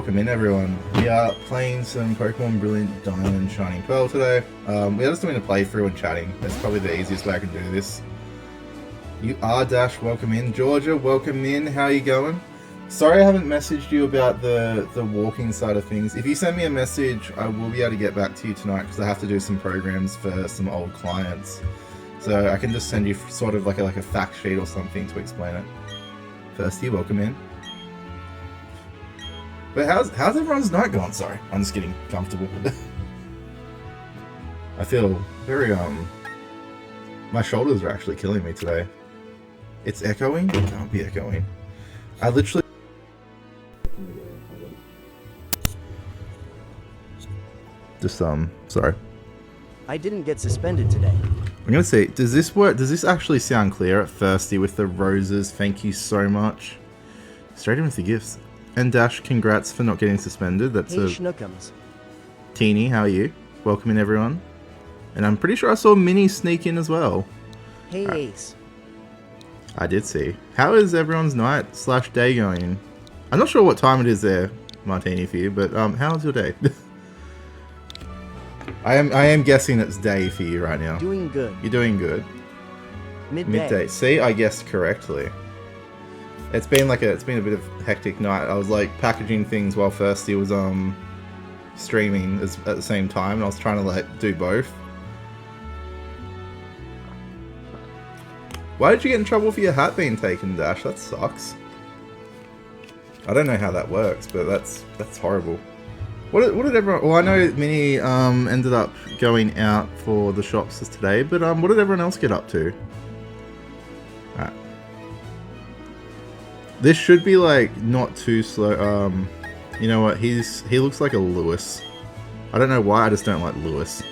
welcome in everyone. We are playing some Pokemon Brilliant Diamond Shining Pearl today. We are just doing a playthrough and chatting. That's probably the easiest way I can do this. You are Dash, welcome in. Georgia, welcome in. How are you going? Sorry I haven't messaged you about the walking side of things. If you send me a message, I will be able to get back to you tonight because I have to do some programs for some old clients. So I can just send you sort of like a fact sheet or something to explain it. Firsty, welcome in. But how's everyone's night going? Sorry, I'm just getting comfortable. I feel very my shoulders are actually killing me today. It's echoing? It can't be echoing. I literally just sorry. I didn't get suspended today. I'm gonna see, does this work? Does this actually sound clear at Firsty with the roses? Thank you so much. Straight in with the gifts. And Dash, congrats for not getting suspended. That's hey, Schnookums. Teeny, how are you? Welcome in, everyone. And I'm pretty sure I saw Minnie sneak in as well. Hey, Ace. I did see. How is everyone's night / day going? I'm not sure what time it is there, Martini, for you, but how's your day? I am guessing it's day for you right now. Doing good. You're doing good. Midday. See, I guessed correctly. It's been a bit of a hectic night. I was like packaging things while Firsty was streaming at the same time, and I was trying to like do both. Why did you get in trouble for your hat being taken, Dash? That sucks. I don't know how that works, but that's horrible. What did everyone? Well, I know Minnie ended up going out for the shops today, but what did everyone else get up to? Alright. This should be like not too slow. You know what? He looks like a Lewis. I don't know why. I just don't like Lewis.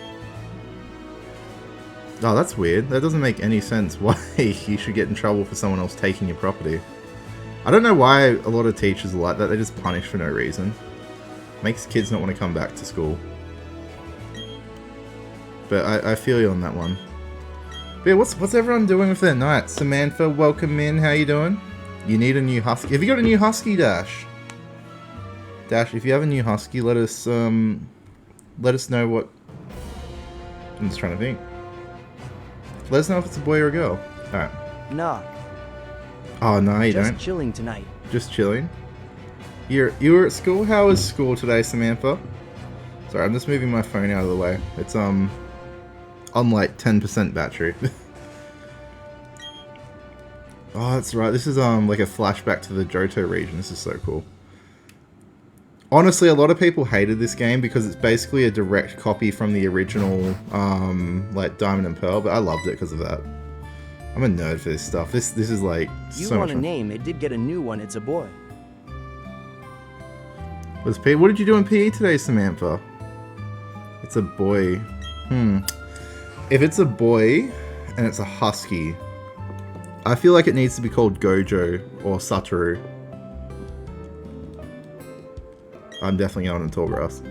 Oh, that's weird. That doesn't make any sense. Why you should get in trouble for someone else taking your property? I don't know why a lot of teachers are like that. They just punish for no reason. Makes kids not want to come back to school. But I feel you on that one. But yeah, what's everyone doing with their night? Samantha, welcome in. How you doing? You need a new husky. Have you got a new husky, Dash? Dash, if you have a new husky, let us know what. I'm just trying to think. Let us know if it's a boy or a girl. All right. Nah. Oh no, you don't. Just chilling tonight. Just chilling. You were at school. How was school today, Samantha? Sorry, I'm just moving my phone out of the way. It's on like 10% battery. Oh, that's right. This is like a flashback to the Johto region. This is so cool. Honestly, a lot of people hated this game because it's basically a direct copy from the original like Diamond and Pearl, but I loved it because of that. I'm a nerd for this stuff. This is like You so want much a fun. name? It did get a new one. It's a boy. What did you do in PE today, Samantha? It's a boy. If it's a boy and it's a husky, I feel like it needs to be called Gojo or Satoru. I'm definitely going in tall grass.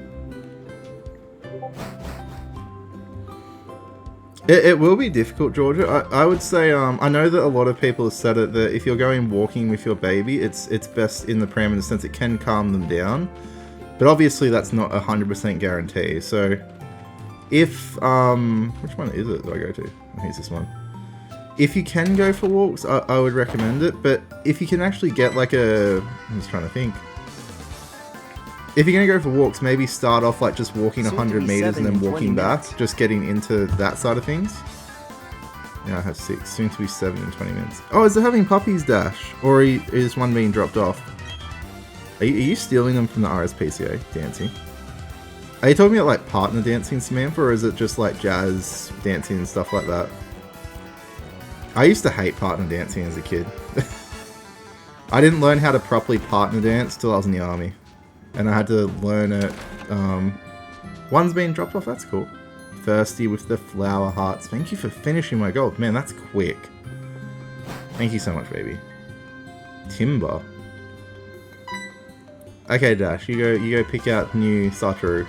It will be difficult, Georgia. I would say, I know that a lot of people have said it, that if you're going walking with your baby, it's best in the pram in the sense it can calm them down. But obviously that's not a 100% guarantee. So if, which one is it that I go to? I think it's this one. If you can go for walks, I would recommend it. But if you can actually get like I'm just trying to think. If you're going to go for walks, maybe start off like just walking 100 meters and then walking back. Just getting into that side of things. Yeah, I have 6. Soon to be 7 in 20 minutes. Oh, is it having puppies, Dash? Or is one being dropped off? Are you stealing them from the RSPCA dancing? Are you talking about like partner dancing, Samantha? Or is it just like jazz dancing and stuff like that? I used to hate partner dancing as a kid. I didn't learn how to properly partner dance till I was in the army. And I had to learn it. One's being dropped off, that's cool. Thirsty with the flower hearts. Thank you for finishing my gold. Man, that's quick. Thank you so much, baby. Timber. Okay, Dash, you go pick out new Satoru.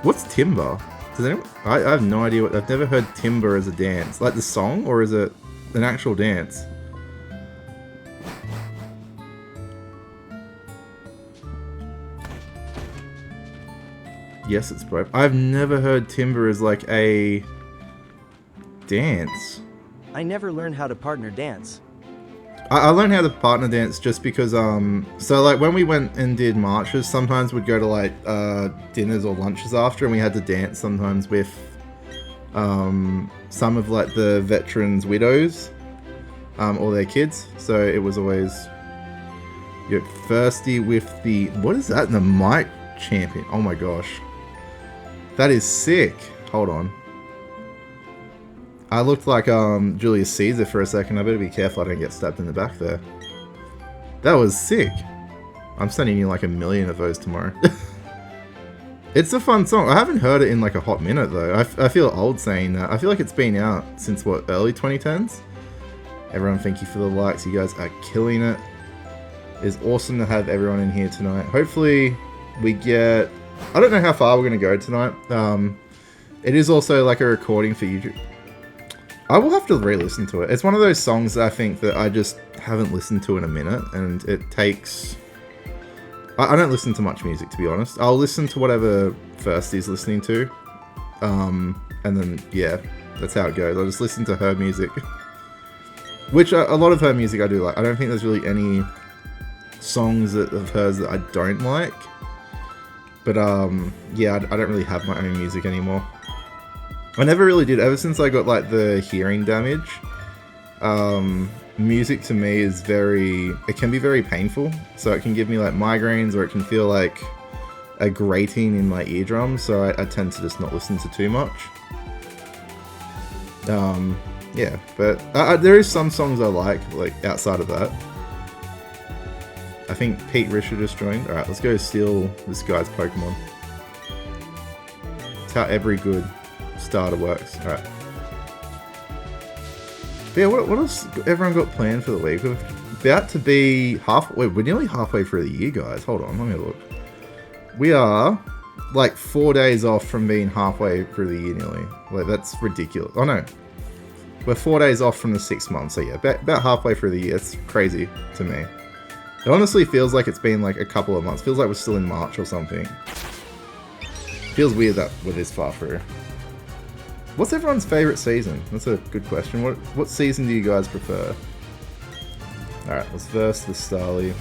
What's Timber? Does anyone? I have no idea what. I've never heard Timber as a dance. Like the song, or is it an actual dance? Yes, it's both. I've never heard timber as like a dance. I never learned how to partner dance. I learned how to partner dance just because, so like when we went and did marches, sometimes we'd go to like dinners or lunches after, and we had to dance sometimes with some of like the veterans' widows or their kids. So it was always, you're thirsty with the, what is that? The mic champion. Oh my gosh. That is sick. Hold on. I looked like Julius Caesar for a second. I better be careful I don't get stabbed in the back there. That was sick. I'm sending you like 1 million of those tomorrow. It's a fun song. I haven't heard it in like a hot minute though. I feel old saying that. I feel like it's been out since what, early 2010s? Everyone, thank you for the likes. You guys are killing it. It's awesome to have everyone in here tonight. Hopefully we get... I don't know how far we're going to go tonight. It is also like a recording for YouTube. I will have to re-listen to it. It's one of those songs that I think that I just haven't listened to in a minute, and it takes... I don't listen to much music, to be honest. I'll listen to whatever Firsty's listening to, and then, yeah, that's how it goes. I'll just listen to her music. Which, a lot of her music I do like. I don't think there's really any songs of hers that I don't like. But, yeah, I don't really have my own music anymore. I never really did. Ever since I got, like, the hearing damage, music to me is it can be very painful. So it can give me, like, migraines, or it can feel like a grating in my eardrums. So I tend to just not listen to too much. Yeah, but there is some songs I like outside of that. I think Pete Richard just joined. Alright, let's go steal this guy's Pokemon. That's how every good starter works. Alright. Yeah, what else everyone got planned for the week? We're about to be we're nearly halfway through the year, guys. Hold on, let me look. We are like 4 days off from being halfway through the year nearly. Like, that's ridiculous. Oh no. We're 4 days off from the 6 months, so yeah, about halfway through the year. It's crazy to me. It honestly feels like it's been like a couple of months. Feels like we're still in March or something. Feels weird that we're this far through. What's everyone's favourite season? That's a good question. What season do you guys prefer? Alright, let's verse the Starly.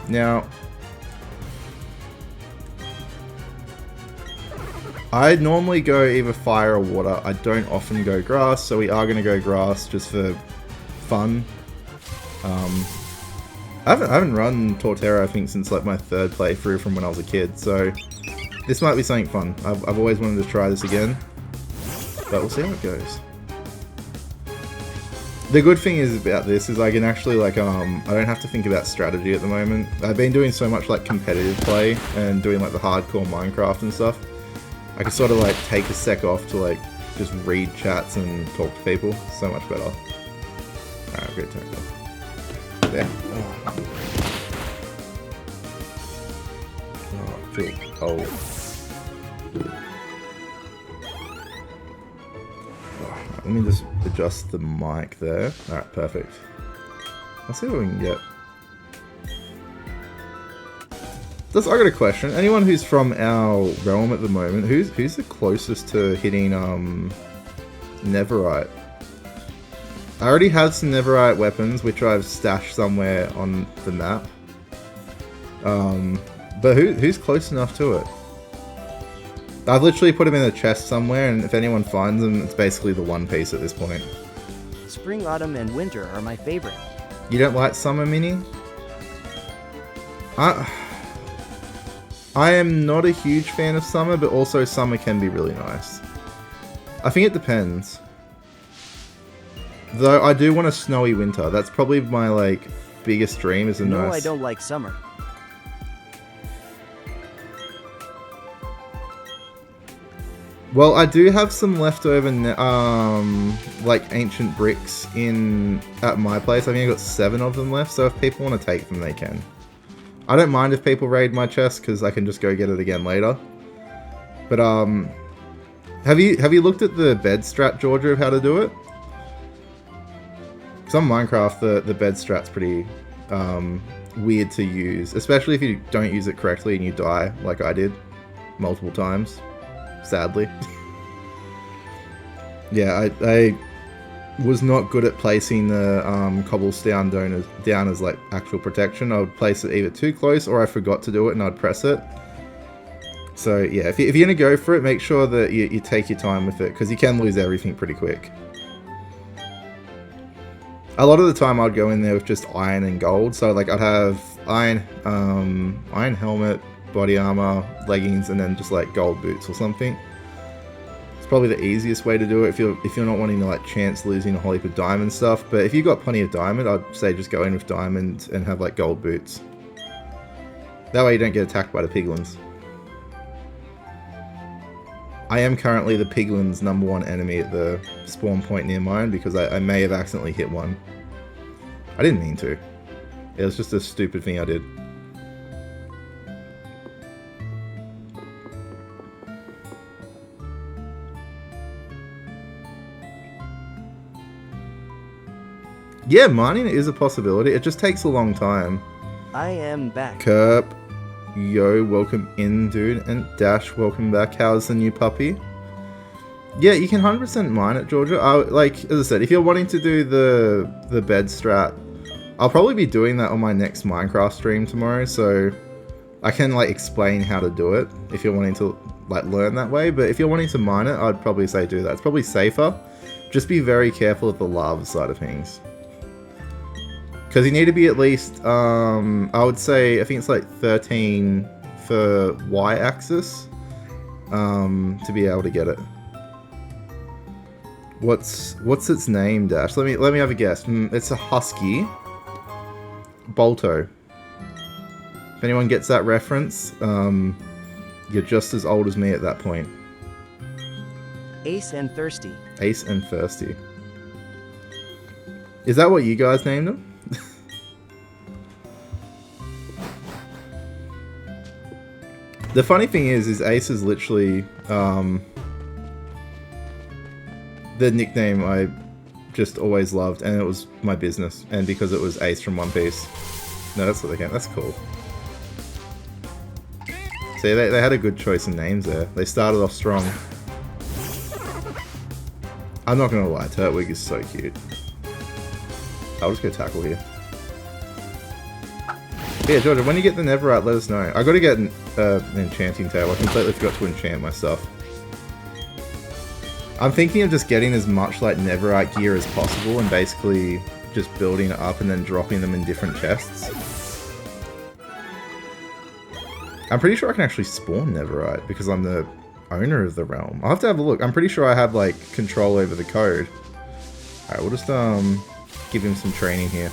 Now, I normally go either fire or water. I don't often go grass, so we are going to go grass just for fun. I haven't run Torterra, I think, since like my 3rd playthrough from when I was a kid, so this might be something fun. I've always wanted to try this again, but we'll see how it goes. The good thing is about this is I can actually like, I don't have to think about strategy at the moment. I've been doing so much like competitive play and doing like the hardcore Minecraft and stuff. I can sort of like take a sec off to like just read chats and talk to people. So much better. Alright, great turn. There. Oh, I feel cold. Let me just adjust the mic there. Alright, perfect. Let's see what we can get. I got a question. Anyone who's from our realm at the moment, who's the closest to hitting Neverite? I already have some Neverite weapons, which I've stashed somewhere on the map. But who's close enough to it? I've literally put them in a chest somewhere, and if anyone finds them, it's basically the one piece at this point. Spring, autumn, and winter are my favorite. You don't like summer, Mini? I am not a huge fan of summer, but also summer can be really nice. I think it depends. Though I do want a snowy winter. That's probably my like biggest dream is a No, nice... I don't like summer. Well, I do have some leftover like ancient bricks at my place. I think I got 7 of them left, so if people want to take them, they can. I don't mind if people raid my chest because I can just go get it again later. But have you looked at the bed strat, Georgia, of how to do it? Because on Minecraft, the bed strat's pretty weird to use, especially if you don't use it correctly and you die, like I did. multiple times, sadly. Yeah, I was not good at placing the cobblestone down as like actual protection. I would place it either too close or I forgot to do it and I'd press it. So yeah, if you're going to go for it, make sure that you take your time with it, because you can lose everything pretty quick. A lot of the time I'd go in there with just iron and gold, so like I'd have iron helmet, body armor, leggings, and then just like gold boots or something. It's probably the easiest way to do it if you're not wanting to like chance losing a whole heap of diamond stuff. But if you've got plenty of diamond, I'd say just go in with diamond and have like gold boots. That way you don't get attacked by the piglins. I am currently the piglin's #1 enemy at the spawn point near mine because I may have accidentally hit one. I didn't mean to. It was just a stupid thing I did. Yeah, mining is a possibility. It just takes a long time. I am back. Kerp. Yo, welcome in, dude. And Dash, welcome back. How's the new puppy? Yeah, you can 100% mine it, Georgia. Like, as I said, if you're wanting to do the bed strat, I'll probably be doing that on my next Minecraft stream tomorrow, so I can, like, explain how to do it if you're wanting to, like, learn that way. But if you're wanting to mine it, I'd probably say do that. It's probably safer. Just be very careful of the lava side of things. Because you need to be at least, I would say, I think it's like 13 for y-axis to be able to get it. What's its name, Dash? Let me have a guess. It's a husky. Bolto. If anyone gets that reference, you're just as old as me at that point. Ace and Thirsty. Ace and Thirsty. Is that what you guys named him? The funny thing is Ace is literally the nickname I just always loved, and it was my business, and because it was Ace from One Piece. No, that's what they can. That's cool. See, they had a good choice in names there. They started off strong. I'm not gonna lie, Turtwig is so cute. I'll just go tackle here. Yeah, Georgia, when you get the Netherite, let us know. I gotta get an enchanting table. I completely forgot to enchant my stuff. I'm thinking of just getting as much like Netherite gear as possible and basically just building it up and then dropping them in different chests. I'm pretty sure I can actually spawn Netherite because I'm the owner of the realm. I'll have to have a look. I'm pretty sure I have like control over the code. Alright, we'll just give him some training here.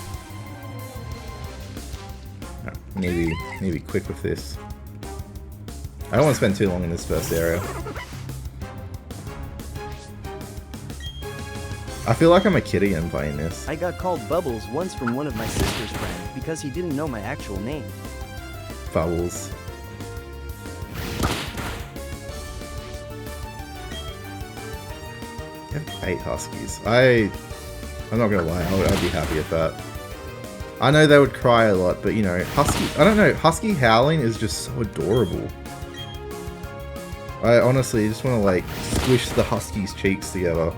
Need to be quick with this. I don't want to spend too long in this first area. I feel like I'm a kid again playing this. I got called Bubbles once from one of my sister's friends because he didn't know my actual name. Bubbles. You have 8 huskies. I'm not gonna lie, I'd be happy with that. I know they would cry a lot, but you know, I don't know, husky howling is just so adorable. I honestly just want to like squish the husky's cheeks together.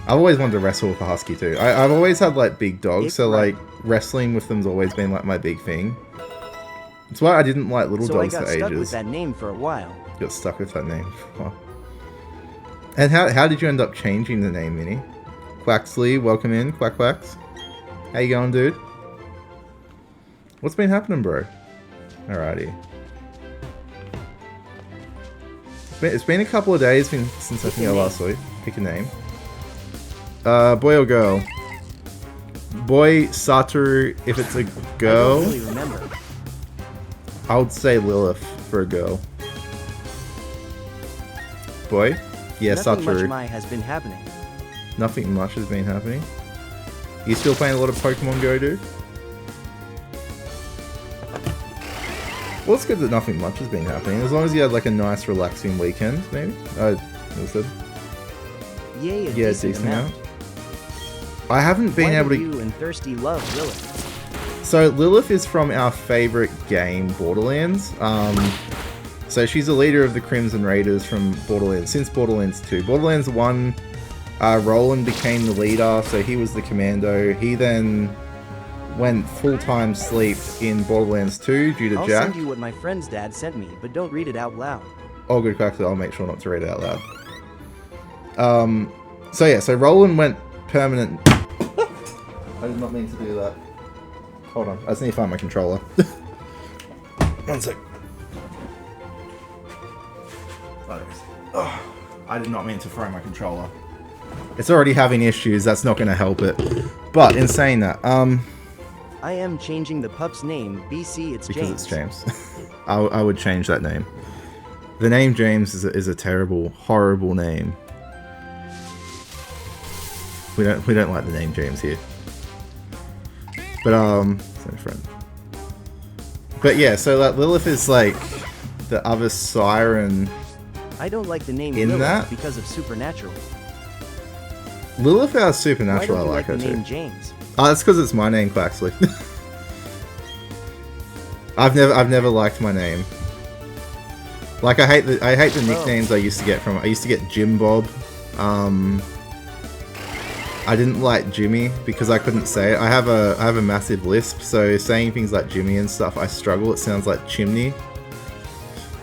I've always wanted to wrestle with a husky too. I've always had like big dogs, so like wrestling with them's always been like my big thing. That's why I didn't like little dogs for ages. So I got stuck with that name for a while. Got stuck with that name. And how did you end up changing the name, Minnie? Quaxley, welcome in. Quack Quacks. How you going, dude? What's been happening, bro? Alrighty. It's been a couple of days since I think I last saw you. Pick a name. Boy or girl? Boy, Satoru, if it's a girl. I don't really remember. I would say Lilith for a girl. Boy? Yeah, Nothing Satoru. much has been happening. Nothing much has been happening. You still playing a lot of Pokemon Go, dude? Well, it's good that nothing much has been happening. As long as you had like a nice, relaxing weekend, maybe. Yay, decent amount. I haven't been able to. You and Thirsty love Lilith. So Lilith is from our favorite game, Borderlands. So she's a leader of the Crimson Raiders from Borderlands, since Borderlands 2. Borderlands 1, Roland became the leader, so he was the commando. He then went full-time sleep in Borderlands 2 due to I'll Jack. send you what my friend's dad sent me, but don't read it out loud. Oh, good, actually, I'll make sure not to read it out loud. So yeah, so Roland went permanent. I did not mean to do that. Hold on, I just need to find my controller. One sec. Oh, I did not mean to throw my controller. It's already having issues, that's not going to help it. But in saying that, I am changing the pup's name. BC, it's because James. it's James. I would change that name. The name James is a terrible, horrible name. We don't like the name James here. But friend. But yeah, so like Lilith is like the other siren. I don't like the name In Lilith that? because of Supernatural. Lilith is Why supernatural. don't you I like like her the name too. James? Oh, that's because it's my name, Quaxley. I've never liked my name. Like I hate the nicknames I used to get from. I used to get Jim Bob. I didn't like Jimmy because I couldn't say it. I have a massive lisp, so saying things like Jimmy and stuff, I struggle. It sounds like chimney.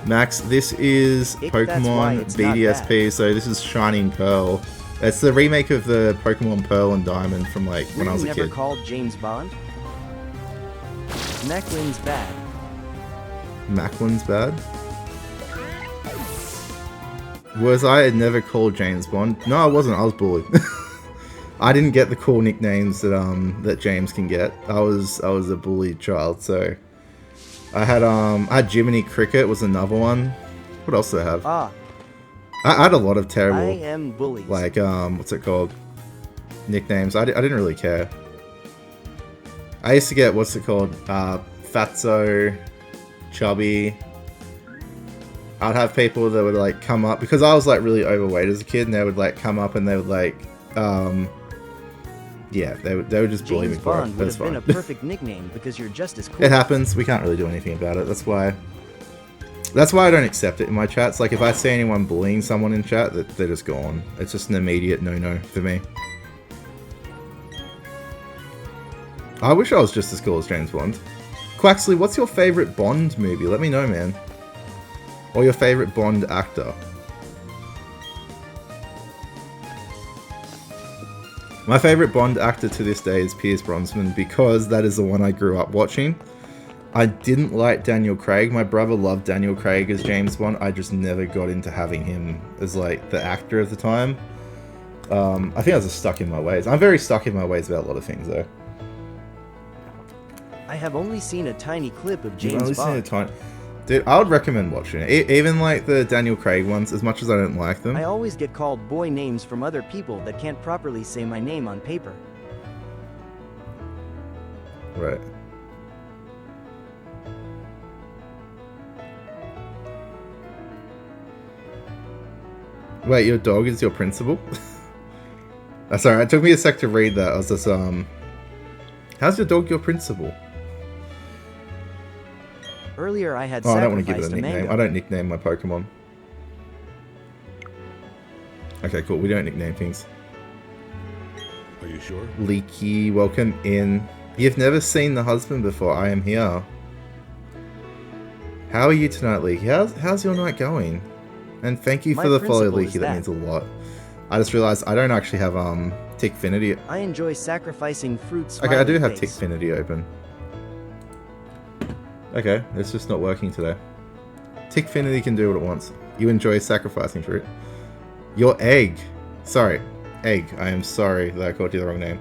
Max, this is That's why Pokemon it's not BDSP, so this is Shining Pearl. It's the remake of the Pokemon Pearl and Diamond from like when I was a never kid. called James Bond? Macklin's bad. Macklin's bad? Was I had never called James Bond? No, I wasn't. I was bullied. I didn't get the cool nicknames that James can get. I was a bullied child, so I had Jiminy Cricket was another one. What else did I have? Ah, I had a lot of terrible, I am bullies. like what's it called? Nicknames. I didn't really care. I used to get what's it called? Fatso, Chubby. I'd have people that would like come up because I was like really overweight as a kid, and they would like come up and they would like, yeah, they would just bully me James for it. Bond would That's have been fine. a perfect nickname because you're just as cool. It happens. We can't really do anything about it. That's why I don't accept it in my chats. Like if I see anyone bullying someone in chat, they're just gone. It's just an immediate no for me. I wish I was just as cool as James Bond. Quaxley, what's your favorite Bond movie? Let me know, man. Or your favorite Bond actor. My favorite Bond actor to this day is Pierce Brosnan because that is the one I grew up watching. I didn't like Daniel Craig. My brother loved Daniel Craig as James Bond. I just never got into having him as like the actor of the time. I think I was just stuck in my ways. I'm very stuck in my ways about a lot of things though. I have only seen a tiny clip of I've James only seen a Bond. tiny... Dude, I would recommend watching it. Even like the Daniel Craig ones, as much as I don't like them. I always get called boy names from other people that can't properly say my name on paper. Right. Wait, your dog is your principal? Sorry, it took me a sec to read that. I was just, how's your dog your principal? Earlier I had Oh, I don't want to give it sacrificed a a nickname. mango. I don't nickname my Pokemon. Okay, cool. We don't nickname things. Are you sure? Leaky, welcome in. You've never seen the husband before. I am here. How are you tonight, Leaky? How's your night going? And thank you My for the follow, principal is Leaky. That that. means a lot. I just realized I don't actually have Tickfinity. I enjoy sacrificing fruits. Okay, I do have Tickfinity open. Okay, it's just not working today. Tickfinity can do what it wants. You enjoy sacrificing fruit. Your egg. Sorry. Egg. I am sorry that I called you the wrong name.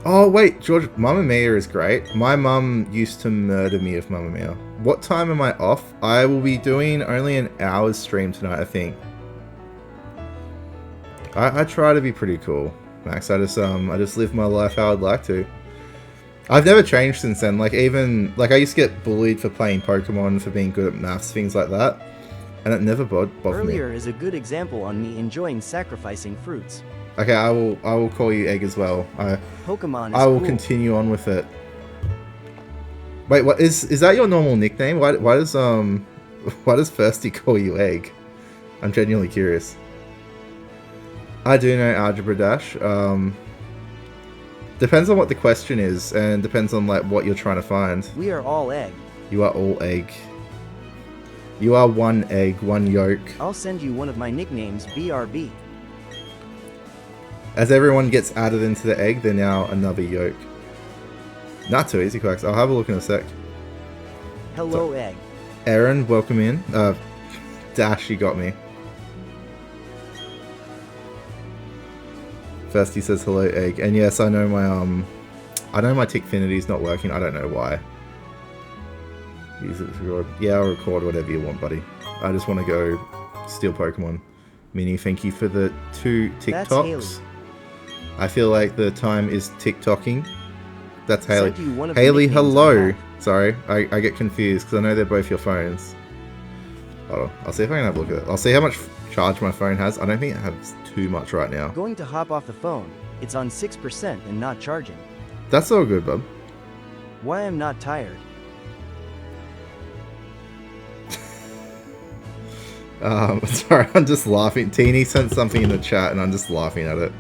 Oh, wait, George. Mamma Mia is great. My mum used to murder me with Mamma Mia. What time am I off? I will be doing only an hour's stream tonight, I think. I try to be pretty cool, Max. I just live my life how I'd like to. I've never changed since then. Like even like I used to get bullied for playing Pokemon, for being good at maths, things like that, and it never bothered me. Earlier is a good example on me enjoying sacrificing fruits. Okay, I will call you Egg as well. Pokemon is I will cool. continue on with it. Wait, what is that your normal nickname? Why does Firsty call you Egg? I'm genuinely curious. I do know Algebra Dash. Depends on what the question is, and depends on like what you're trying to find. We are all egg. You are all egg. You are one egg, one yolk. I'll send you one of my nicknames, BRB. As everyone gets added into the egg, they're now another yolk. Not too easy, Quacks. I'll have a look in a sec. Hello, egg. Aaron, welcome in. Dash, you got me. First he says hello, egg. And yes, I know my Tickfinity's not working. I don't know why. Use it to record. Yeah, I'll record whatever you want, buddy. I just want to go steal Pokemon. Mini, thank you for the 2 That's Haley. TikToks. I feel like the time is TikToking. That's Haley. Sent you one of the Haley, nicknames I hello. have. Sorry, I get confused because I know they're both your phones. Hold on, I'll see if I can have a look at it. I'll see how much charge my phone has. I don't think it has too much right now. Going to hop off the phone. It's on 6% and not charging. That's all good, bub. Why I'm not tired. Sorry, I'm just laughing. Teeny sent something in the chat and I'm just laughing at it.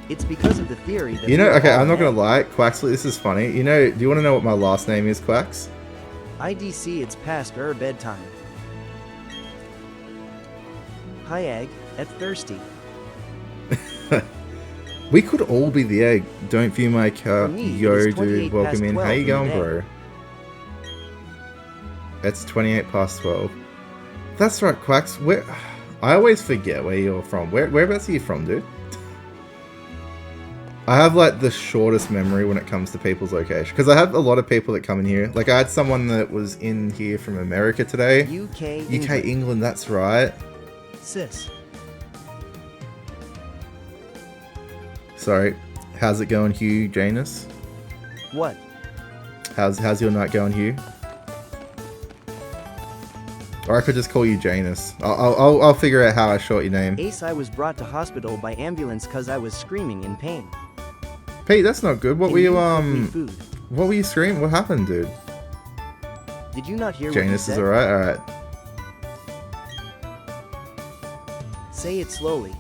It's because of the theory that You know, we are okay, all I'm not egg. gonna lie, Quaxley, this is funny. You know, do you want to know what my last name is, Quax? IDC, it's past bedtime. Hi, egg. At thirsty. We could all be the egg. Don't view my account. For me, it Yo, is dude, 28 welcome past in. How 12 you going, in the bro? It's 28 past 12. That's right, Quax. Where? I always forget where you're from. Whereabouts are you from, dude? I have like the shortest memory when it comes to people's location because I have a lot of people that come in here. Like I had someone that was in here from America today. UK, UK, England, that's right. Sis. Sorry. How's it going, Hugh Janus? What? How's your night going, Hugh? Or I could just call you Janus. I'll figure out how I short your name. Ace, I was brought to hospital by ambulance cause I was screaming in pain. Pete, that's not good. What Can were you cook me food? What were you screaming? What happened, dude? Did you not hear Janus what is you said? alright. Say it slowly.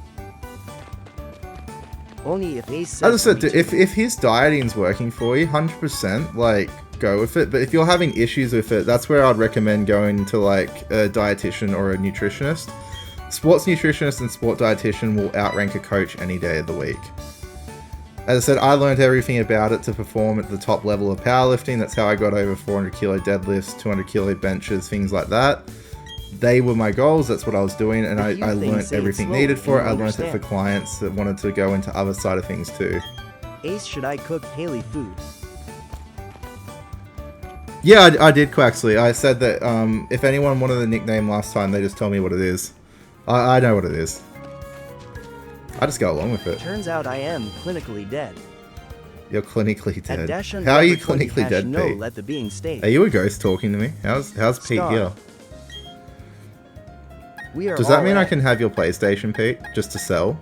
Only if Ace says I just said, to me if his dieting's working for you, 100%, like, go with it. But if you're having issues with it, that's where I'd recommend going to, like, a dietitian or a nutritionist. Sports nutritionist and sport dietitian will outrank a coach any day of the week. As I said, I learned everything about it to perform at the top level of powerlifting. That's how I got over 400 kilo deadlifts, 200 kilo benches, things like that. They were my goals. That's what I was doing, and I learned everything needed for it. I learned it for clients that wanted to go into other side of things too. Ace, should I cook Haley food? Yeah, I did, Quaxley. I said that if anyone wanted a nickname last time, they just tell me what it is. I know what it is. I just go along with it. Turns out I am clinically dead. You're clinically At dead. dash How are you underscore 20 clinically hash dead, no, Pete? let the being stay. Are you a ghost talking to me? How's Pete Star. here? We are Does that all mean I egg. can have your PlayStation, Pete, just to sell?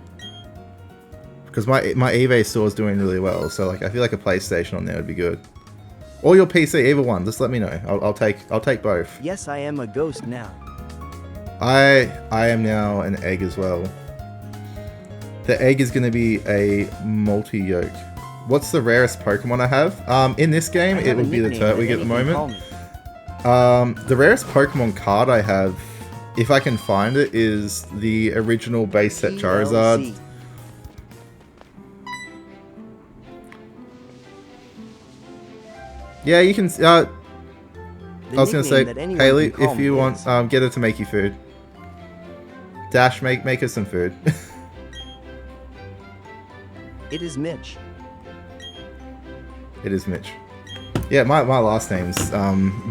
Because my eBay store is doing really well, so like I feel like a PlayStation on there would be good. Or your PC, either one. Just let me know. I'll take both. Yes, I am a ghost now. I am now an egg as well. The egg is going to be a multi-yolk. What's the rarest Pokemon I have? In this game, I it have a would be the nickname Turtwig that at the anything moment. call me. The rarest Pokemon card I have, if I can find it, is the original base set Charizard. TLC. Yeah, you can. The I was gonna nickname say, that anyone Haley, can call if you me want, is- get her to make you food. Dash, make her some food. It is Mitch. It is Mitch. Yeah, my last name's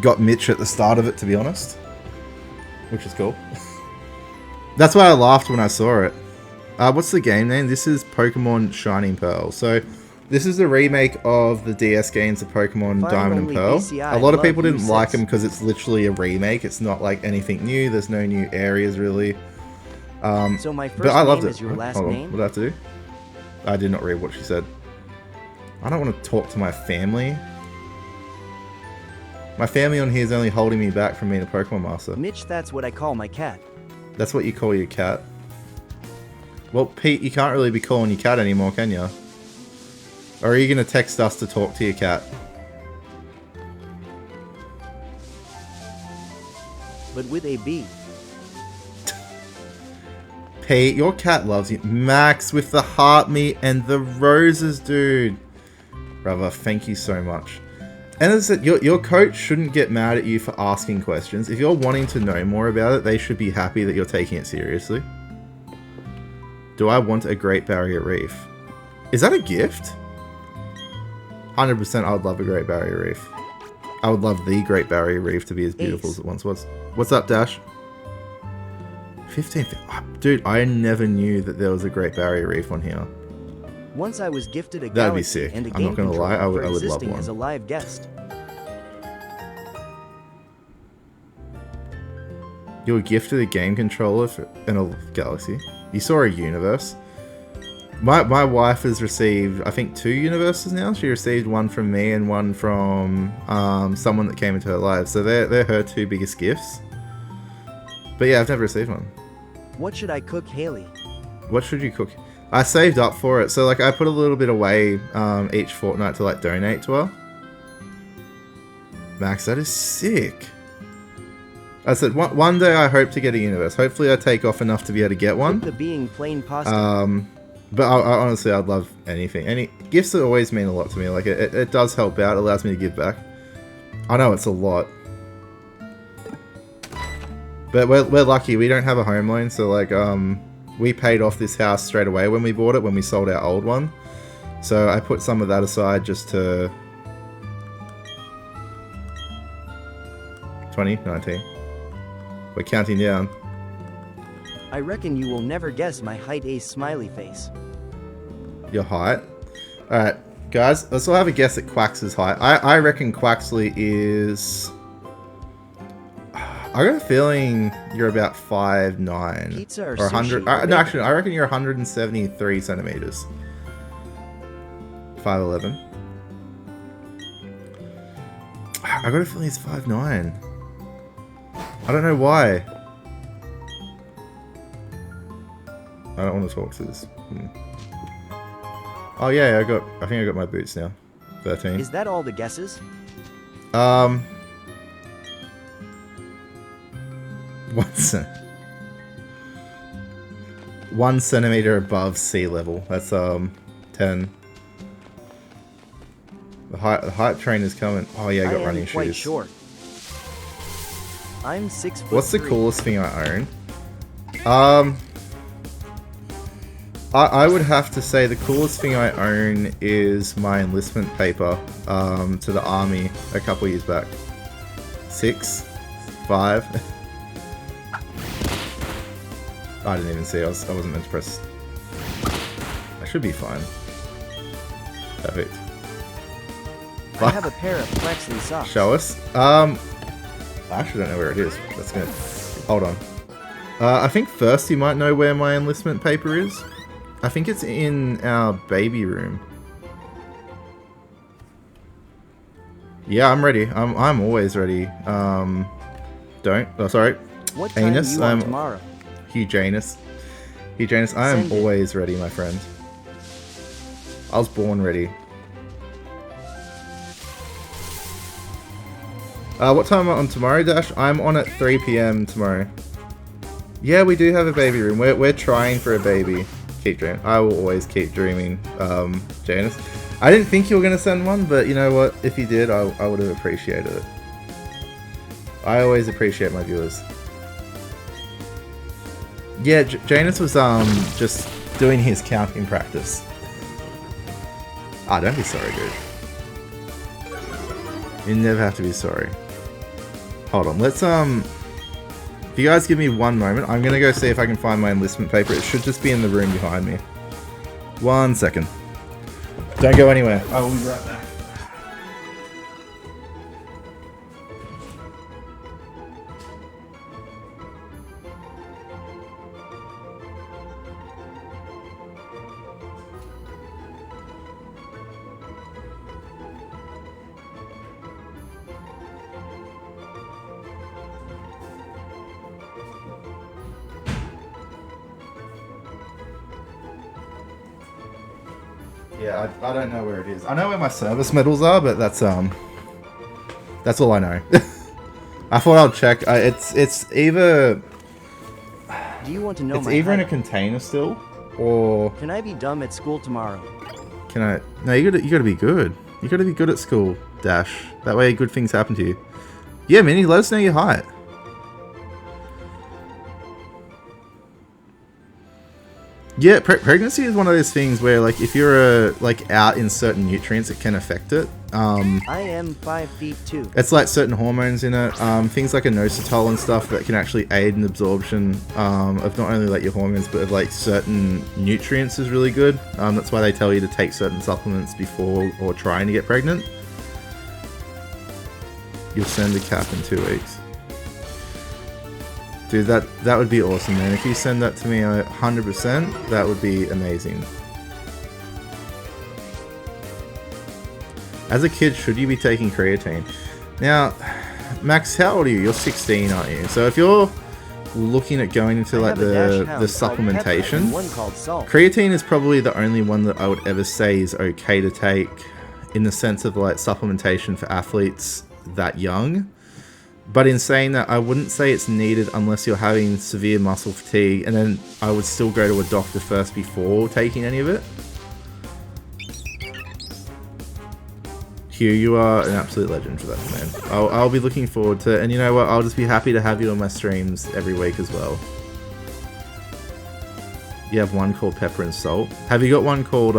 got Mitch at the start of it, to be honest, which is cool. That's why I laughed when I saw it. What's the game name? This is Pokemon Shining Pearl. So, This is the remake of the DS games of Pokemon Find Diamond and only Pearl. BCI A lot of love people didn't you, like sis. them because it's literally a remake. It's not like anything new. There's no new areas really. So my But first I loved name it. is your last Hold on. name? What did I have to do? I did not read what she said. I don't want to talk to my family. My family on here is only holding me back from being a Pokemon Master. Mitch, that's what I call my cat. That's what you call your cat. Well, Pete, you can't really be calling your cat anymore, can you? Or are you going to text us to talk to your cat? But with a B. Pete, your cat loves you. Max with the heart meat and the roses, dude. Brother, thank you so much. And as I said, your coach shouldn't get mad at you for asking questions. If you're wanting to know more about it, they should be happy that you're taking it seriously. Do I want a Great Barrier Reef? Is that a gift? 100% I would love a Great Barrier Reef. I would love the Great Barrier Reef to be as beautiful as it once was. What's up, Dash? 15. Dude, I never knew that there was a Great Barrier Reef on here. Once I was gifted a That'd be galaxy sick. and a I'm game not gonna controller lie, I would for love existing one. as a live guest. You were gifted a game controller in a galaxy. You saw a universe. My wife has received, I think, 2 universes now. She received one from me and one from someone that came into her life. So they're her 2 biggest gifts. But yeah, I've never received one. What should I cook, Haley? What should you cook? I saved up for it. So like I put a little bit away each fortnight to like donate to her. Max, that is sick. I said one day I hope to get a universe. Hopefully I take off enough to be able to get one. Cook the being plain pasta. But I honestly, I'd love anything. Any gifts that always mean a lot to me. Like it does help out. It allows me to give back. I know it's a lot, but we're lucky. We don't have a home loan, so like we paid off this house straight away when we bought it. When we sold our old one, so I put some of that aside just to 2019. We're counting down. I reckon you will never guess my height, a smiley face. Your height. Alright, guys, let's all have a guess at Quax's height. I reckon Quaxley is... I got a feeling you're about 5'9". Pizza or 100... sushi? no, actually, I reckon you're 173 centimeters. 5'11". I got a feeling he's 5'9". I don't know why. I don't want to talk to this. Oh yeah, I think I got my boots now. 13. Is that all the guesses? 1 centimeter above sea level. That's 10. The hype train is coming. Oh yeah, I got running am quite shoes. short. I'm 6'3". What's the coolest thing I own? I would have to say the coolest thing I own is my enlistment paper to the army a couple years back. 6? 5? I didn't even see. I wasn't meant to press. I should be fine. Perfect. I have a pair of Quaxley socks. Show us. I actually don't know where it is. That's good. Hold on. I think first you might know where my enlistment paper is. I think it's in our baby room. Yeah, I'm ready. I'm always ready. Don't. Oh, sorry. What time Anus. are you on tomorrow? Huge anus. Huge anus. I am Send it. always ready, my friend. I was born ready. What time am I on tomorrow, Dash? I'm on at 3 PM tomorrow. Yeah, we do have a baby room. We're trying for a baby. Keep dreaming. I will always keep dreaming, Janice. I didn't think you were going to send one, but you know what? If you did, I would have appreciated it. I always appreciate my viewers. Yeah, Janus was just doing his counting practice. Ah, don't be sorry, dude. You never have to be sorry. Hold on, let's if you guys give me one moment, I'm gonna go see if I can find my enlistment paper. It should just be in the room behind me. 1 second. Don't Don't go anywhere. I will be right back. Yeah, I don't know where it is. I know where my service medals are, but that's all I know. I thought I'll check. It's either Do you want to know it's my either in a height? container still, or Can I be dumb at school tomorrow? can I? No, you gotta be good. You gotta be good at school, Dash. That way, good things happen to you. Yeah, Minnie, let us know your height. Yeah, pregnancy is one of those things where, like, if you're like out in certain nutrients, it can affect it. I am 5'2". It's like certain hormones in it, things like inositol and stuff that can actually aid in absorption of not only like your hormones but of like certain nutrients is really good. That's why they tell you to take certain supplements before or trying to get pregnant. You'll send a cap in 2 weeks. Dude, that would be awesome, man. If you send that to me 100%, that would be amazing. As a kid, should you be taking creatine? Now, Max, how old are you? You're 16, aren't you? So if you're looking at going into like the supplementation, One called Salt. creatine is probably the only one that I would ever say is okay to take in the sense of like supplementation for athletes that young. But in saying that, I wouldn't say it's needed unless you're having severe muscle fatigue, and then I would still go to a doctor first before taking any of it. Hugh, you are an absolute legend for that, man. I'll be looking forward to it, and you know what? I'll just be happy to have you on my streams every week as well. You have one called Pepper and Salt. Have you got one called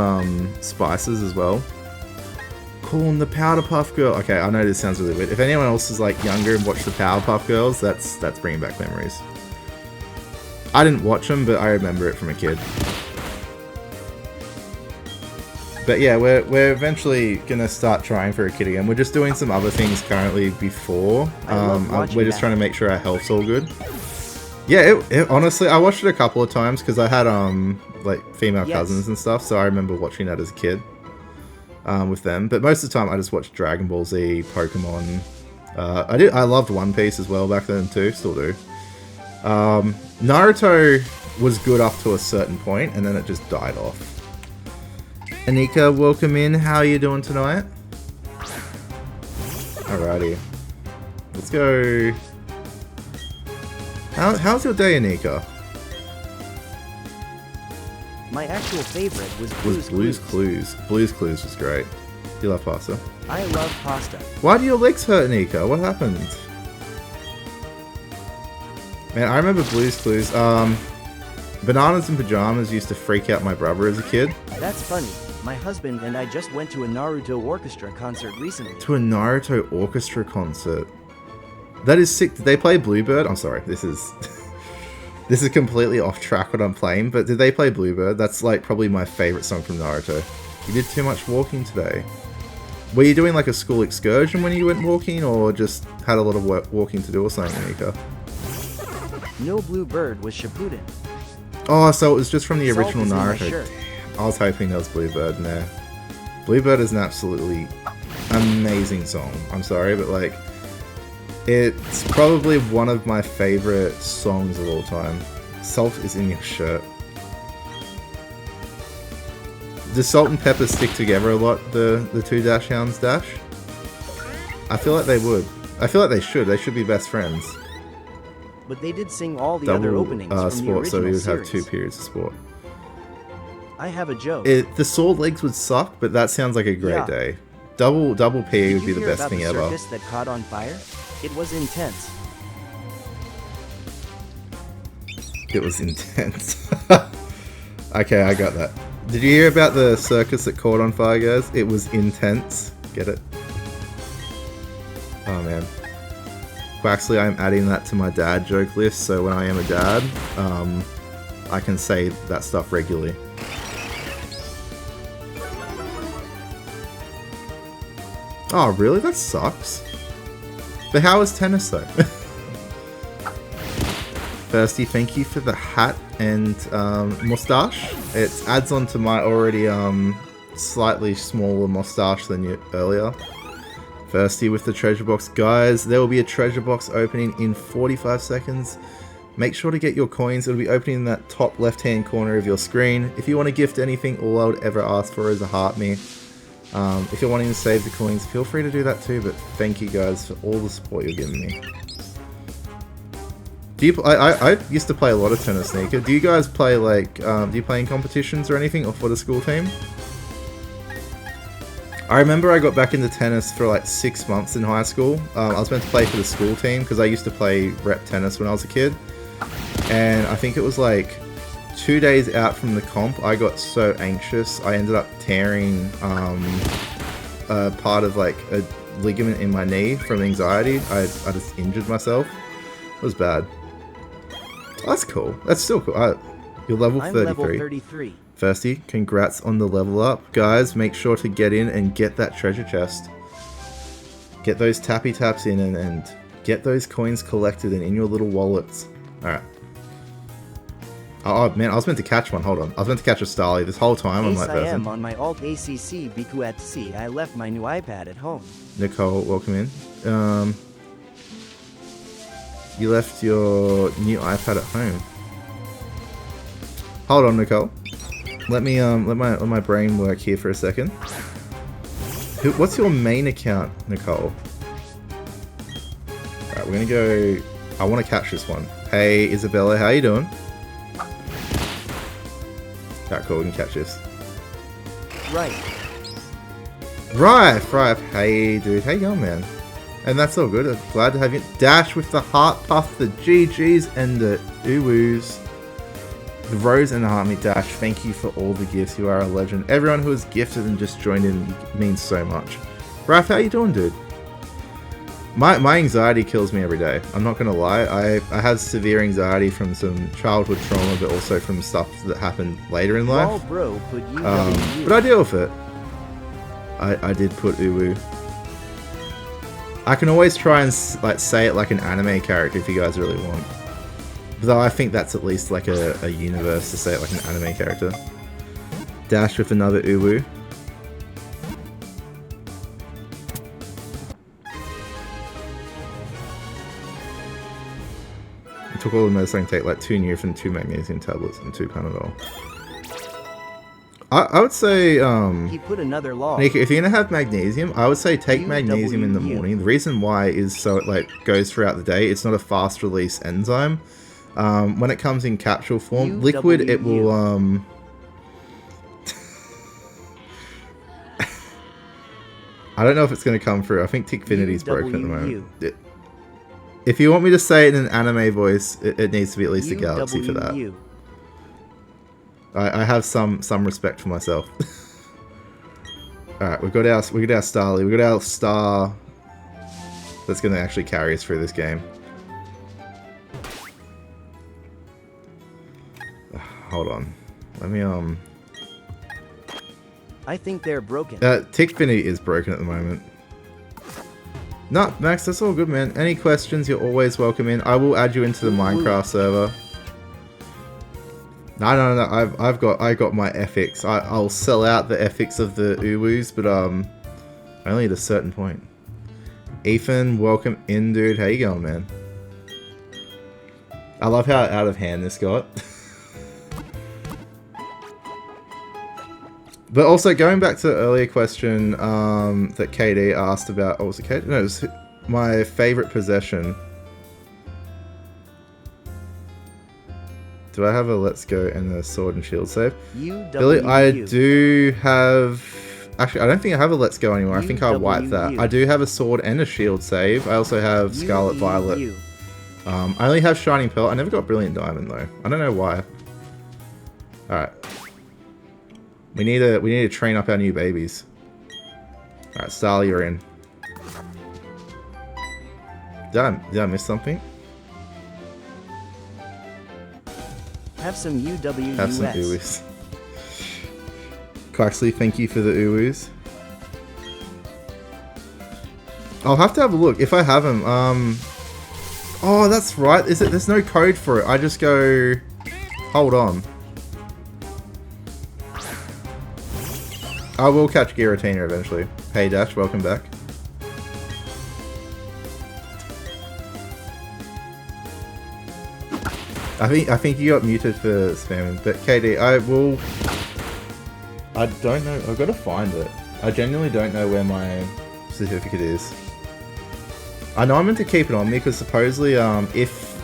Spices as well? Corn, the Powder Puff Girl. Okay, I know this sounds really weird. If anyone else is like younger and watched the Power Puff Girls, that's bringing back memories. I didn't watch them, but I remember it from a kid. But yeah, we're eventually gonna start trying for a kid again. We're just doing some other things currently before. We're just trying to make sure our health's all good. Yeah, it honestly, I watched it a couple of times because I had like female cousins and stuff, so I remember watching that as a kid. With them, but most of the time I just watched Dragon Ball Z, Pokemon. I loved One Piece as well back then too, still do. Naruto was good up to a certain point, and then it just died off. Anika, welcome in. How are you doing tonight? Alrighty, let's go. How's your day, Anika? My actual favorite was Blue's Clues. Blue's Clues was great. Do you love pasta? I love pasta. Why do your legs hurt, Nico? What happened? Man, I remember Blue's Clues. Bananas in Pajamas used to freak out my brother as a kid. That's funny. My husband and I just went to a Naruto orchestra concert recently. To a Naruto orchestra concert? That is sick. Did they play Bluebird? I'm sorry, this is... This is completely off track what I'm playing, but did they play Bluebird? That's like probably my favorite song from Naruto. You did too much walking today. Were you doing like a school excursion when you went walking, or just had a lot of walking to do or something, Anika? No Bluebird was Shippuden. Oh, so it was just from the Salt original is in my Naruto. shirt. I was hoping there was Bluebird in there. Bluebird is an absolutely amazing song. I'm sorry, but like... It's probably one of my favorite songs of all time. Salt is in your shirt. Does Salt and Pepper stick together a lot, the two Dash Hounds, Dash? I feel like they would. I feel like they should. They should be best friends. But they did sing all the other openings from the sport, original so we would series. have 2 periods of sport. I have a joke. The sword legs would suck, but that sounds like a great day. Double P would be the best thing ever. Did you hear about the circus that caught on fire? It was intense. It was intense. Okay, I got that. Did you hear about the circus that caught on fire, guys? It was intense. Get it? Oh, man. Quaxley, I'm adding that to my dad joke list, so when I am a dad, I can say that stuff regularly. Oh, really? That sucks. But how is tennis though? Thirsty, thank you for the hat and mustache. It adds on to my already slightly smaller mustache than you earlier. Thirsty with the treasure box. Guys, there will be a treasure box opening in 45 seconds. Make sure to get your coins. It'll be opening in that top left hand corner of your screen. If you want to gift anything, all I would ever ask for is a heart me. If you're wanting to save the coins, feel free to do that too, but thank you guys for all the support you're giving me. I used to play a lot of tennis, Sneaker. Do you guys play like, do you play in competitions or anything, or for the school team? I remember I got back into tennis for like 6 months in high school. I was meant to play for the school team because I used to play rep tennis when I was a kid. And I think it was like 2 days out from the comp, I got so anxious, I ended up tearing part of like a ligament in my knee from anxiety. I just injured myself. It was bad. Oh, that's cool. That's still cool. You're level 33. I'm level 33. Thirsty, congrats on the level up. Guys, make sure to get in and get that treasure chest. Get those tappy taps in and get those coins collected and in your little wallets. Alright. Oh man, I was meant to catch one. Hold on. I was meant to catch a Starly this whole time. I'm like, I am on my alt ACC Biku at sea. I left my new iPad at home. Nicole, welcome in. You left your new iPad at home. Hold on, Nicole. Let me let my brain work here for a second. What's your main account, Nicole? Alright, we're gonna go. I want to catch this one. Hey, Isabella, how you doing? Alright, cool. We can catch this. Right. Right. Hey, dude. How you going, man? And that's all good. I'm glad to have you. Dash with the heart puff, the GGs, and the uwoos. The Rose and the Heart Me Dash, thank you for all the gifts. You are a legend. Everyone who has gifted and just joined in means so much. Raph, how you doing, dude? My anxiety kills me every day. I'm not gonna lie. I have severe anxiety from some childhood trauma, but also from stuff that happened later in life. Bro, put you but I deal with it. I did put uwu. I can always try and like say it like an anime character if you guys really want. Though I think that's at least like a universe to say it like an anime character. Dash with another uwu. It took all the medicine to take like 2 Nurofen, 2 magnesium tablets, and 2 Panadol. I would say, He put another law. Nika, if you're gonna have magnesium, I would say take magnesium in the morning. The reason why is so it like goes throughout the day. It's not a fast release enzyme. When it comes in capsule form, liquid, it will, I don't know if it's going to come through. I think Tickfinity's broken at the moment. If you want me to say it in an anime voice, it needs to be at least a galaxy for that. I have some respect for myself. Alright, we got our Starly. We got our star that's going to actually carry us through this game. Hold on. Let me, I think they're broken. Tickfinity is broken at the moment. No, Max, that's all good, man. Any questions, you're always welcome in. I will add you into the Minecraft server. No. I got my ethics. I'll sell out the ethics of the uwus, but only at a certain point. Ethan, welcome in, dude. How you going, man? I love how out of hand this got. But also, going back to the earlier question that KD asked about... Oh, was it KD? No, it was my favourite possession. Do I have a Let's Go and a Sword and Shield save? Billy, I do have... Actually, I don't think I have a Let's Go anymore. I think I wiped that. I do have a Sword and a Shield save. I also have Scarlet Violet. I only have Shining Pearl. I never got Brilliant Diamond, though. I don't know why. Alright. We need to train up our new babies. Alright, Starly, you're in. Did I miss something? Have some UWUS. Have some uwus. Clarksley, thank you for the uwus. I'll have to have a look if I have them. Oh, that's right. Is it? There's no code for it. I just go. Hold on. I will catch Giratina eventually. Hey Dash, welcome back. I think you got muted for spamming, but KD, I don't know. I've got to find it. I genuinely don't know where my certificate is. I know I'm meant to keep it on me because supposedly, if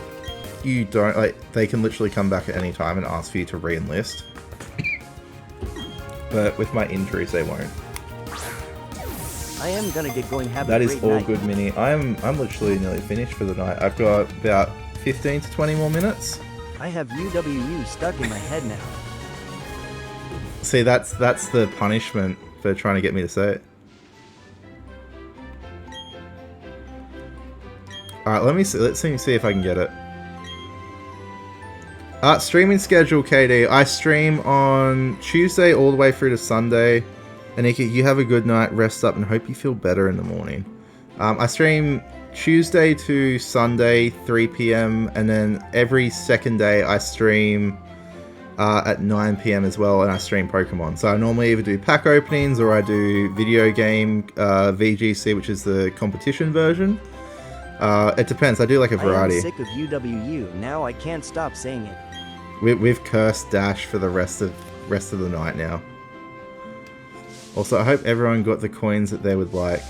you don't, like, they can literally come back at any time and ask for you to re-enlist. But with my injuries, they won't. I am gonna get going. Have that a is great all night. good, Minnie. I'm literally nearly finished for the night. I've got about 15 to 20 more minutes. I have UWU stuck in my head now. See, that's the punishment for trying to get me to say it. Alright, let's see if I can get it. Streaming schedule, KD. I stream on Tuesday all the way through to Sunday. Anika, you have a good night, rest up, and hope you feel better in the morning. I stream Tuesday to Sunday, 3 PM, and then every second day I stream at 9 PM as well, and I stream Pokemon. So I normally either do pack openings or I do video game VGC, which is the competition version. It depends. I do like a variety. I am sick of UWU. Now I can't stop saying it. We've cursed Dash for the rest of the night now. Also, I hope everyone got the coins that they would like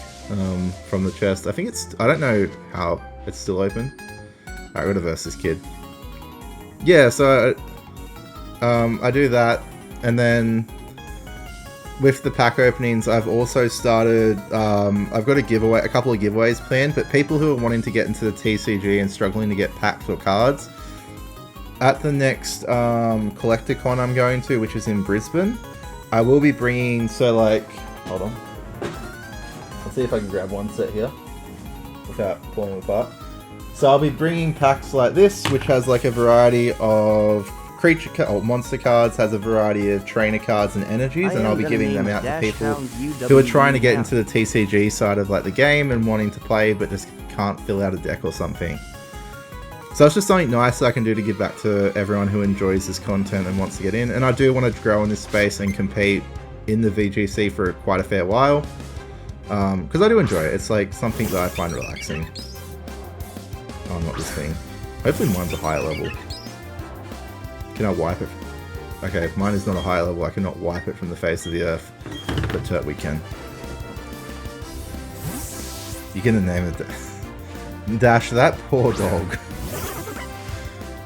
from the chest. I think it's... I don't know how it's still open. Alright, we're gonna verse this kid. Yeah, so... I do that, and then... With the pack openings, I've also started... I've got a couple of giveaways planned, but people who are wanting to get into the TCG and struggling to get packs or cards... At the next Collector Con I'm going to, which is in Brisbane, I will be bringing, so like, hold on. Let's see if I can grab one set here without pulling them apart. So I'll be bringing packs like this, which has like a variety of monster cards, has a variety of trainer cards and energies, and I'll be giving them out to people who are trying to get into the TCG side of like the game and wanting to play but just can't fill out a deck or something. So it's just something nice that I can do to give back to everyone who enjoys this content and wants to get in. And I do want to grow in this space and compete in the VGC for quite a fair while. Because I do enjoy it. It's like something that I find relaxing. Oh, not this thing. Hopefully mine's a higher level. Can I wipe it? Okay, mine is not a higher level. I cannot wipe it from the face of the earth. But we can. You're gonna name it Dash, that poor dog.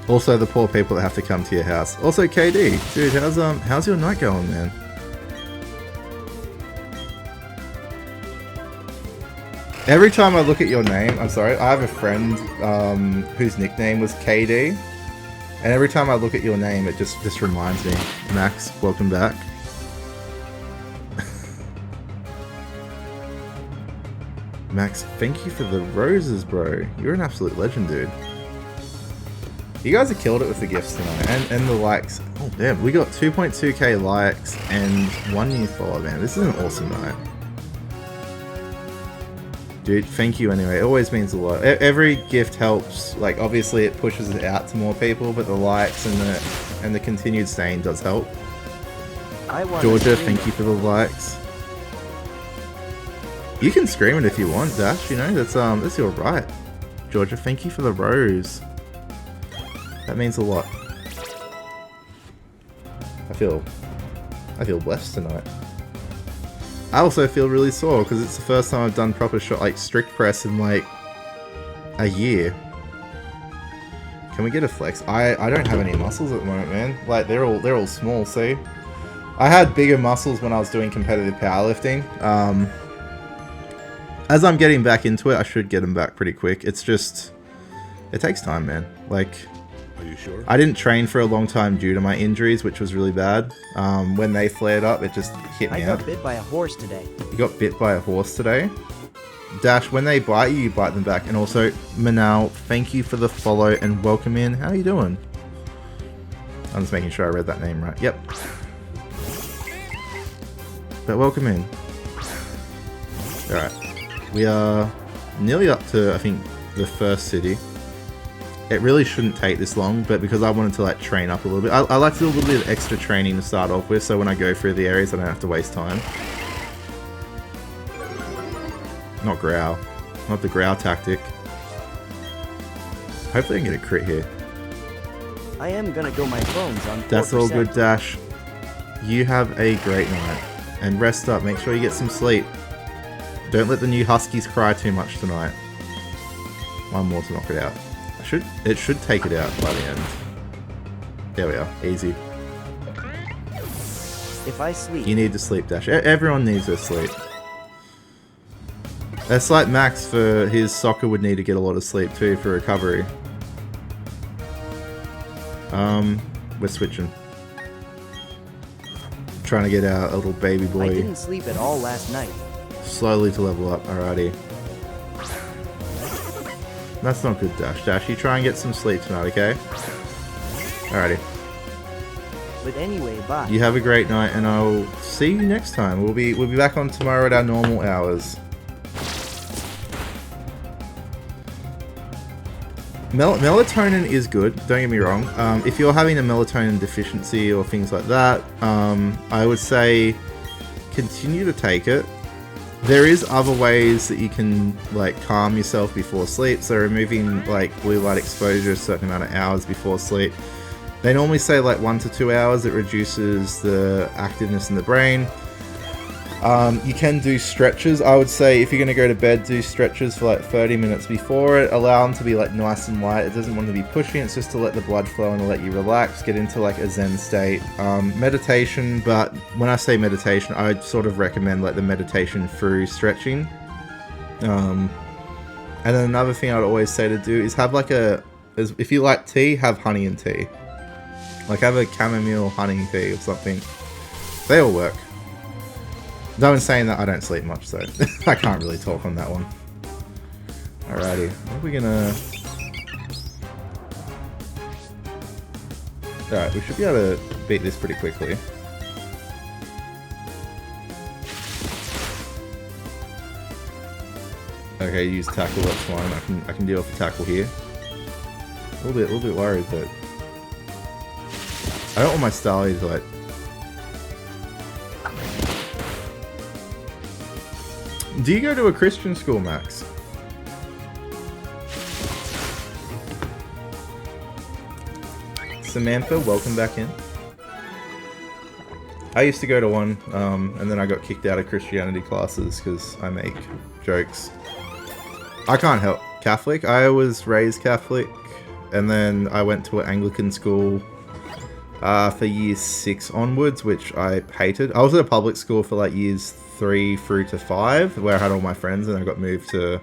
Also, the poor people that have to come to your house. Also, KD, dude, how's your night going, man? Every time I look at your name, I'm sorry, I have a friend whose nickname was KD, and every time I look at your name, it just reminds me. Max, welcome back. Max, thank you for the roses, bro. You're an absolute legend, dude. You guys have killed it with the gifts tonight, and the likes. Oh damn, we got 2.2k likes and 1 new follower, man. This is an awesome night. Dude, thank you anyway. It always means a lot. Every gift helps. Like, obviously it pushes it out to more people, but the likes and the continued staying does help. Georgia, thank you for the likes. You can scream it if you want, Dash, you know, that's your right. Georgia, thank you for the rose. That means a lot. I feel blessed tonight. I also feel really sore because it's the first time I've done proper shot like strict press in like a year. Can we get a flex? I don't have any muscles at the moment, man. Like they're all small, see? I had bigger muscles when I was doing competitive powerlifting. As I'm getting back into it, I should get them back pretty quick. It's just, it takes time, man. Like, are you sure? I didn't train for a long time due to my injuries, which was really bad. When they flared up, it just hit me up. I got bit by a horse today. You got bit by a horse today? Dash, when they bite you, you bite them back. And also, Manal, thank you for the follow and welcome in. How are you doing? I'm just making sure I read that name right. Yep. But welcome in. Alright. We are nearly up to, I think, the first city. It really shouldn't take this long, but because I wanted to like train up a little bit, I like to do a little bit of extra training to start off with, so when I go through the areas I don't have to waste time. Not growl. Not the growl tactic. Hopefully I can get a crit here. I am gonna go my phones on 4%. That's all good, Dash. You have a great night. And rest up. Make sure you get some sleep. Don't let the new Huskies cry too much tonight. One more to knock it out. It should take it out by the end. There we are. Easy. If I sleep... You need to sleep, Dash. Everyone needs to sleep. That's like Max for his soccer would need to get a lot of sleep too for recovery. We're switching. Trying to get our little baby boy. I didn't sleep at all last night. Slowly to level up. Alrighty. That's not good, Dash. Dash, you try and get some sleep tonight, okay? Alrighty. But anyway, bye. You have a great night, and I'll see you next time. We'll be back on tomorrow at our normal hours. Melatonin is good, don't get me wrong. If you're having a melatonin deficiency or things like that, I would say continue to take it. There is other ways that you can like calm yourself before sleep, so removing like blue light exposure a certain amount of hours before sleep. They normally say like 1 to 2 hours. It reduces the activeness in the brain. You can do stretches. I would say if you're going to go to bed, do stretches for like 30 minutes before it. Allow them to be like nice and light. It doesn't want to be pushing. It's just to let the blood flow and to let you relax, get into like a zen state. Meditation, but when I say meditation, I sort of recommend like the meditation through stretching. And then another thing I'd always say to do is have like if you like tea, have honey and tea. Like have a chamomile honey tea or something. They all work. Though in saying that, I don't sleep much, so I can't really talk on that one. Alrighty, what are we gonna... Alright, we should be able to beat this pretty quickly. Okay, use tackle, that's fine. I can deal with the tackle here. A little bit worried, but... I don't want my Starly to like... Do you go to a Christian school, Max? Samantha, welcome back in. I used to go to one, and then I got kicked out of Christianity classes because I make jokes. I can't help. Catholic? I was raised Catholic, and then I went to an Anglican school for year 6 onwards, which I hated. I was at a public school for like years 3 through to 5, where I had all my friends, and I got moved to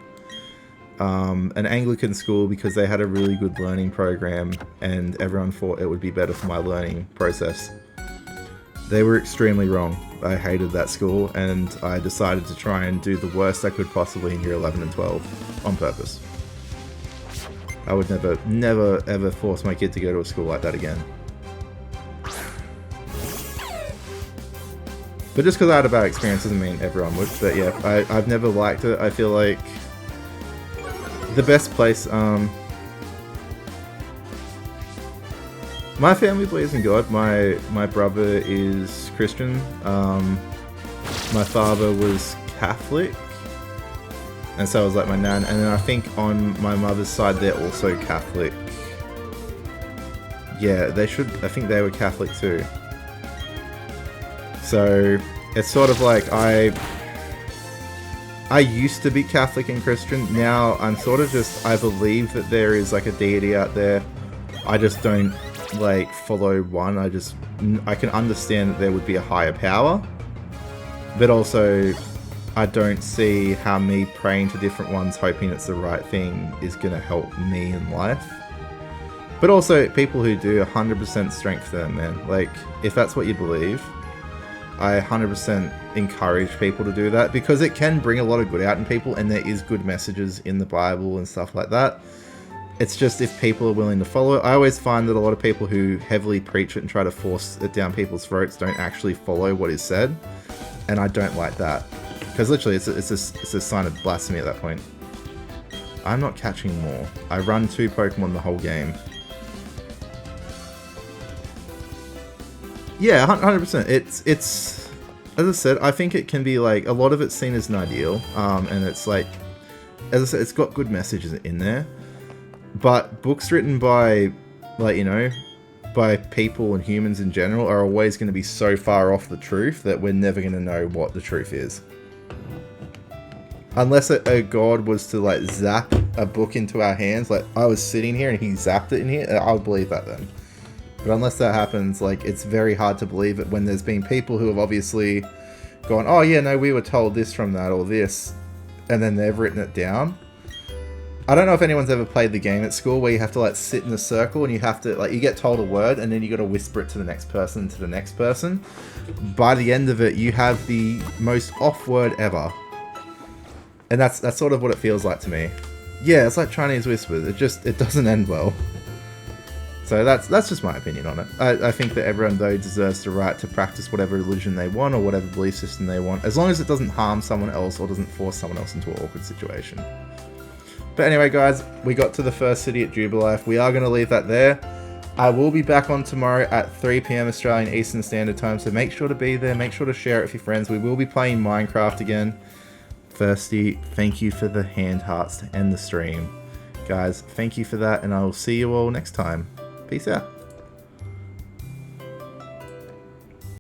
an Anglican school because they had a really good learning program, and everyone thought it would be better for my learning process. They were extremely wrong. I hated that school, and I decided to try and do the worst I could possibly in year 11 and 12 on purpose. I would never ever force my kid to go to a school like that again. But just because I had a bad experience doesn't mean everyone would. But yeah, I've never liked it. I feel like the best place... my family believes in God. My brother is Christian. My father was Catholic. And so was like my nan. And then I think on my mother's side they're also Catholic. Yeah, they should... I think they were Catholic too. So, it's sort of like I used to be Catholic and Christian. Now, I'm sort of just, I believe that there is like a deity out there. I just don't like follow one. I can understand that there would be a higher power. But also, I don't see how me praying to different ones, hoping it's the right thing, is going to help me in life. But also, people who do 100% strength for them, man. Like, if that's what you believe... I 100% encourage people to do that because it can bring a lot of good out in people, and there is good messages in the Bible and stuff like that. It's just if people are willing to follow it. I always find that a lot of people who heavily preach it and try to force it down people's throats don't actually follow what is said, and I don't like that because literally it's a sign of blasphemy at that point. I'm not catching more. I run 2 Pokemon the whole game. Yeah, 100%. It's as I said, I think it can be like, a lot of it's seen as an ideal, and it's like, as I said, it's got good messages in there, but books written by, like, you know, by people and humans in general are always going to be so far off the truth that we're never going to know what the truth is. Unless a god was to, like, zap a book into our hands, like, I was sitting here and he zapped it in here, I would believe that then. But unless that happens, like, it's very hard to believe it when there's been people who have obviously gone, oh yeah, no, we were told this from that or this, and then they've written it down. I don't know if anyone's ever played the game at school where you have to, like, sit in a circle and you have to, like, you get told a word and then you got to whisper it to the next person, to the next person. By the end of it, you have the most off word ever. And that's sort of what it feels like to me. Yeah, it's like Chinese whispers. It doesn't end well. So that's just my opinion on it. I think that everyone, though, deserves the right to practice whatever religion they want or whatever belief system they want, as long as it doesn't harm someone else or doesn't force someone else into an awkward situation. But anyway, guys, we got to the first city at Jubilife. We are going to leave that there. I will be back on tomorrow at 3 PM Australian Eastern Standard Time, so make sure to be there. Make sure to share it with your friends. We will be playing Minecraft again. Thirsty, thank you for the hand hearts to end the stream. Guys, thank you for that, and I will see you all next time. Peace out.